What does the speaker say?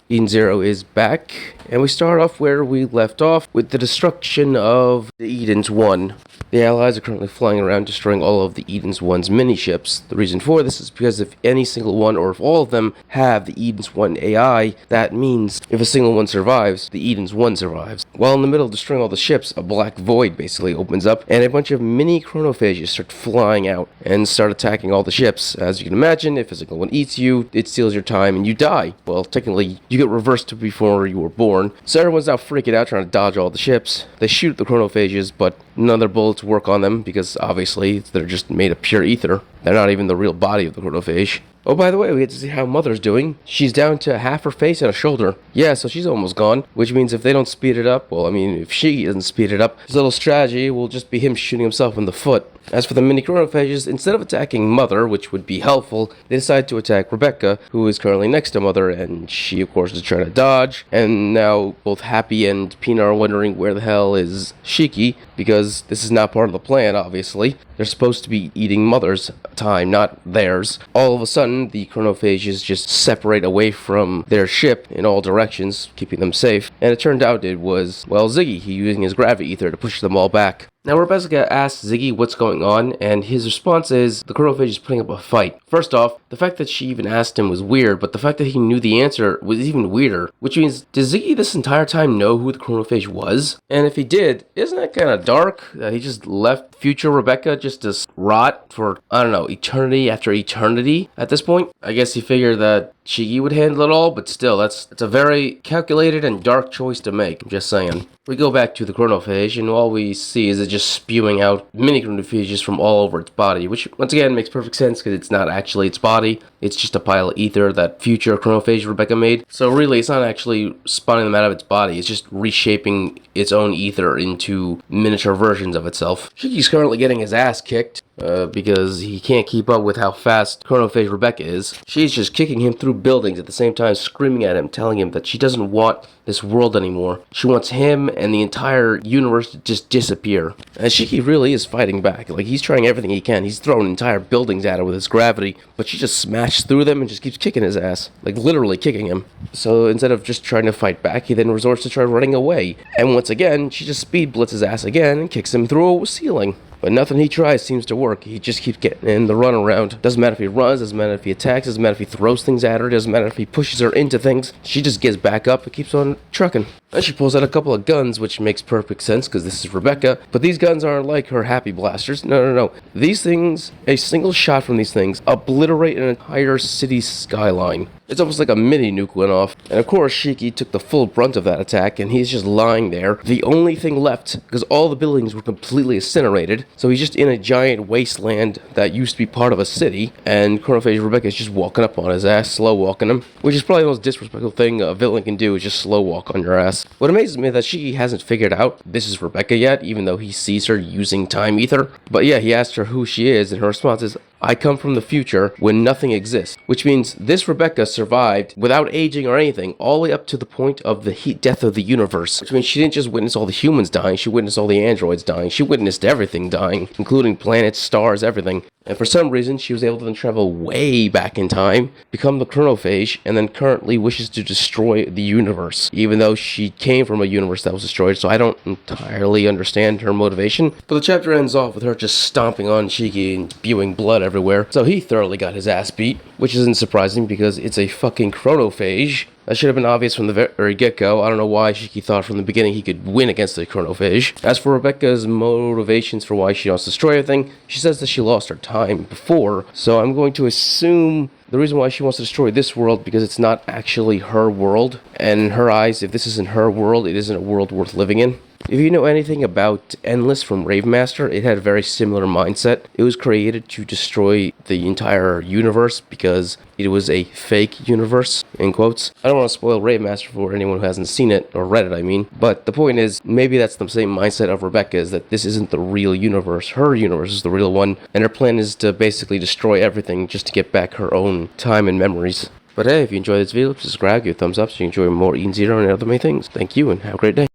Eden Zero is back, and we start off where we left off with the destruction of the Eden's One. The Allies are currently flying around destroying all of the Eden's One's mini-ships. The reason for this is because if any single one, or if all of them, have the Eden's One AI, that means if a single one survives, the Eden's One survives. While in the middle of destroying all the ships, a black void basically opens up, and a bunch of mini chronophages start flying out and start attacking all the ships. As you can imagine, if a single one eats you, it steals your time and you die. Well, technically, you get reversed to before you were born. So everyone's now freaking out trying to dodge all the ships. They shoot at the chronophages, but none of their bullets work on them because obviously they're just made of pure ether. They're not even the real body of the chronophage. Oh, by the way, we get to see how Mother's doing. She's down to half her face and a shoulder. Yeah, so she's almost gone, which means if they don't speed it up, well, I mean, if she doesn't speed it up, his little strategy will just be him shooting himself in the foot. As for the mini chronophages, instead of attacking Mother, which would be helpful, they decide to attack Rebecca, who is currently next to Mother, and she, of course, is trying to dodge. And now both Happy and Peanut are wondering where the hell is Shiki, because this is not part of the plan, obviously. They're supposed to be eating Mother's time, not theirs. All of a sudden, the chronophages just separate away from their ship in all directions, keeping them safe. And it turned out it was, well, Ziggy. He using his gravity ether to push them all back. Now, Rebecca asks Ziggy what's going on, and his response is the chronophage is putting up a fight. First off, the fact that she even asked him was weird, but the fact that he knew the answer was even weirder. Which means, did Ziggy this entire time know who the chronophage was? And if he did, isn't that kind of dark that he just left future Rebecca just to rot for, I don't know, eternity after eternity at this point? I guess he figured that Shiki would handle it all, but still, that's a very calculated and dark choice to make, I'm just saying. We go back to the chronophage, and all we see is it just spewing out mini chronophages from all over its body, which, once again, makes perfect sense because it's not actually its body. It's just a pile of ether that future chronophage Rebecca made. So really, it's not actually spawning them out of its body. It's just reshaping its own ether into miniature versions of itself. Shiki's currently getting his ass kicked because he can't keep up with how fast chronophage Rebecca is. She's just kicking him through buildings at the same time, screaming at him, telling him that she doesn't want this world anymore. She wants him and the entire universe to just disappear. And Shiki really is fighting back. Like, he's trying everything he can. He's throwing entire buildings at her with his gravity, but she just smashes through them and just keeps kicking his ass. Like, literally kicking him. So instead of just trying to fight back, he then resorts to try running away. And once again, she just speed blitzes his ass again and kicks him through a ceiling. But nothing he tries seems to work. He just keeps getting in the runaround. Doesn't matter if he runs, doesn't matter if he attacks, doesn't matter if he throws things at her, doesn't matter if he pushes her into things. She just gets back up and keeps on trucking. Then she pulls out a couple of guns, which makes perfect sense because this is Rebecca. But these guns aren't like her happy blasters. No. These things, a single shot from these things, obliterate an entire city skyline. It's almost like a mini nuke went off. And of course, Shiki took the full brunt of that attack, and he's just lying there. The only thing left, because all the buildings were completely incinerated, so he's just in a giant wasteland that used to be part of a city, and chronophage Rebecca is just walking up on his ass, slow walking him, which is probably the most disrespectful thing a villain can do, is just slow walk on your ass. What amazes me is that Shiki hasn't figured out this is Rebecca yet, even though he sees her using time ether. But yeah, he asked her who she is, and her response is, I come from the future when nothing exists, which means this Rebecca survived without aging or anything all the way up to the point of the heat death of the universe, which means she didn't just witness all the humans dying, she witnessed all the androids dying, she witnessed everything dying, including planets, stars, everything. And for some reason, she was able to then travel way back in time, become the chronophage, and then currently wishes to destroy the universe, even though she came from a universe that was destroyed, so I don't entirely understand her motivation. But the chapter ends off with her just stomping on Shiki and spewing blood everywhere, so he thoroughly got his ass beat, which isn't surprising because it's a fucking chronophage. That should have been obvious from the very get-go. I don't know why Shiki thought from the beginning he could win against the chronophage. As for Rebecca's motivations for why she wants to destroy everything, she says that she lost her time before, so I'm going to assume the reason why she wants to destroy this world because it's not actually her world, and in her eyes, if this isn't her world, it isn't a world worth living in. If you know anything about Endless from Ravemaster, it had a very similar mindset. It was created to destroy the entire universe because it was a fake universe, in quotes. I don't want to spoil Ravemaster for anyone who hasn't seen it, or read it, I mean. But the point is, maybe that's the same mindset of Rebecca, is that this isn't the real universe. Her universe is the real one, and her plan is to basically destroy everything just to get back her own time and memories. But hey, if you enjoyed this video, subscribe, give it a thumbs up so you can enjoy more Eden Zero and other many things. Thank you, and have a great day.